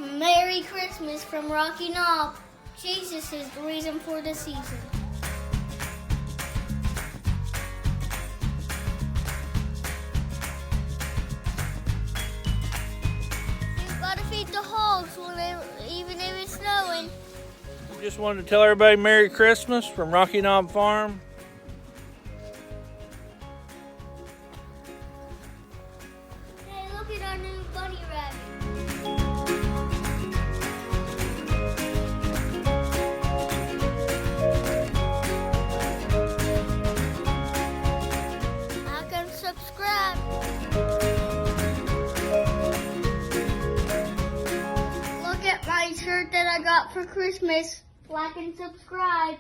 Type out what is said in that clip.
Merry Christmas from Rocky Knob. Jesus is the reason for the season. You've got to feed the hogs even if it's snowing. We just wanted to tell everybody Merry Christmas from Rocky Knob Farm. Hey, look at our new bunny rabbit. Subscribe. Look at my shirt that I got for Christmas. Like and subscribe.